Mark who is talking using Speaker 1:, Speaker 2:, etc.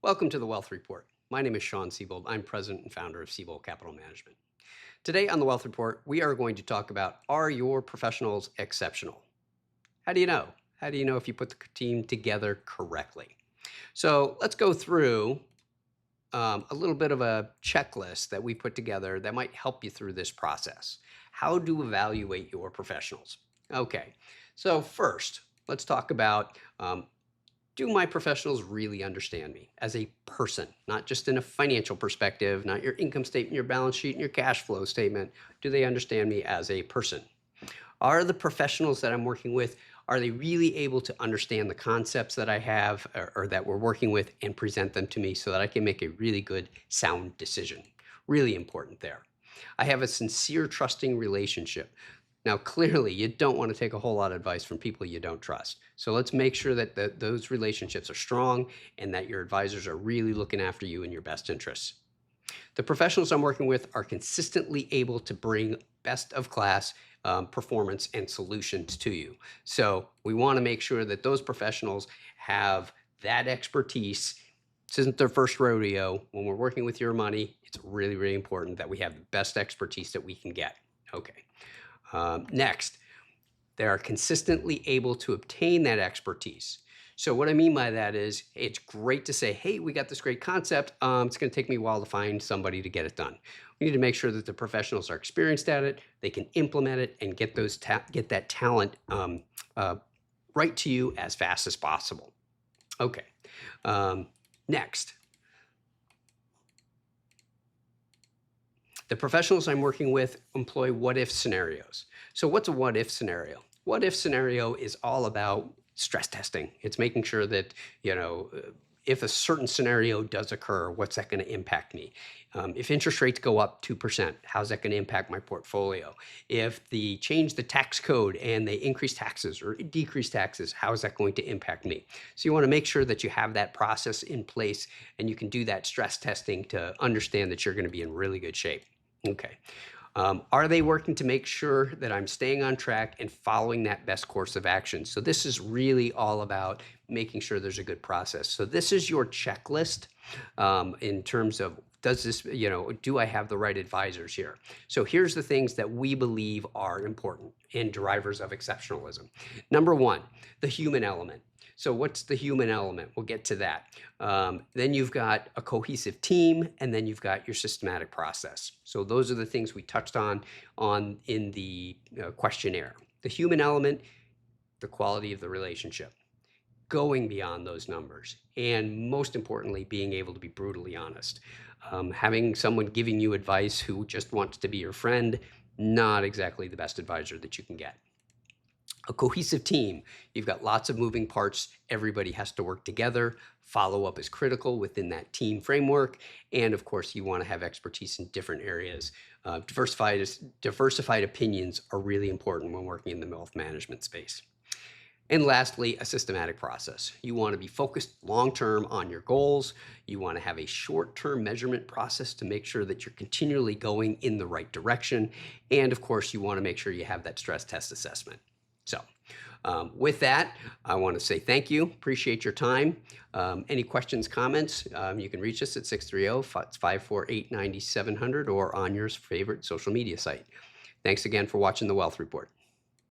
Speaker 1: Welcome to the Wealth Report. My name is Sean Sebold. I'm president and founder of Sebold Capital Management. Today on the Wealth Report, we are going to talk about, are your professionals exceptional? How do you know? How do you know if you put the team together correctly? So let's go through a little bit of a checklist that we put together that might help you through this process. How to evaluate your professionals. Okay, so first, let's talk about do my professionals really understand me as a person, not just in a financial perspective, not your income statement, your balance sheet, and your cash flow statement? Do they understand me as a person? Are the professionals that I'm working with, are they really able to understand the concepts that I have or that we're working with and present them to me so that I can make a really good, sound decision? Really important there. I have a sincere, trusting relationship. Now, clearly, you don't want to take a whole lot of advice from people you don't trust. So let's make sure that those relationships are strong and that your advisors are really looking after you in your best interests. The professionals I'm working with are consistently able to bring best of class performance and solutions to you. So we want to make sure that those professionals have that expertise. This isn't their first rodeo. When we're working with your money, it's really, really important that we have the best expertise that we can get. Okay. Next, they are consistently able to obtain that expertise. So what I mean by that is it's great to say, hey, we got this great concept. It's going to take me a while to find somebody to get it done. We need to make sure that the professionals are experienced at it, they can implement it and get that talent right to you as fast as possible. Okay. Next, the professionals I'm working with employ what-if scenarios. So what's a what-if scenario? What-if scenario is all about stress testing. It's making sure that, if a certain scenario does occur, what's that going to impact me? If interest rates go up 2%, how's that going to impact my portfolio? If they change the tax code and they increase taxes or decrease taxes, how is that going to impact me? So you want to make sure that you have that process in place and you can do that stress testing to understand that you're going to be in really good shape. Okay. Are they working to make sure that I'm staying on track and following that best course of action? So this is really all about making sure there's a good process. So this is your checklist in terms of does this, do I have the right advisors here? So here's the things that we believe are important and drivers of exceptionalism. Number one, the human element. So what's the human element? We'll get to that. Then you've got a cohesive team, and then you've got your systematic process. So those are the things we touched on in the questionnaire. The human element, the quality of the relationship, going beyond those numbers, and most importantly, being able to be brutally honest. Having someone giving you advice who just wants to be your friend, not exactly the best advisor that you can get. A cohesive team, you've got lots of moving parts. Everybody has to work together. Follow-up is critical within that team framework. And of course, you want to have expertise in different areas. Diversified opinions are really important when working in the wealth management space. And lastly, a systematic process. You want to be focused long-term on your goals. You want to have a short-term measurement process to make sure that you're continually going in the right direction. And of course, you want to make sure you have that stress test assessment. So with that, I want to say thank you. Appreciate your time. Any questions, comments, you can reach us at 630-548-9700 or on your favorite social media site. Thanks again for watching the Wealth Report.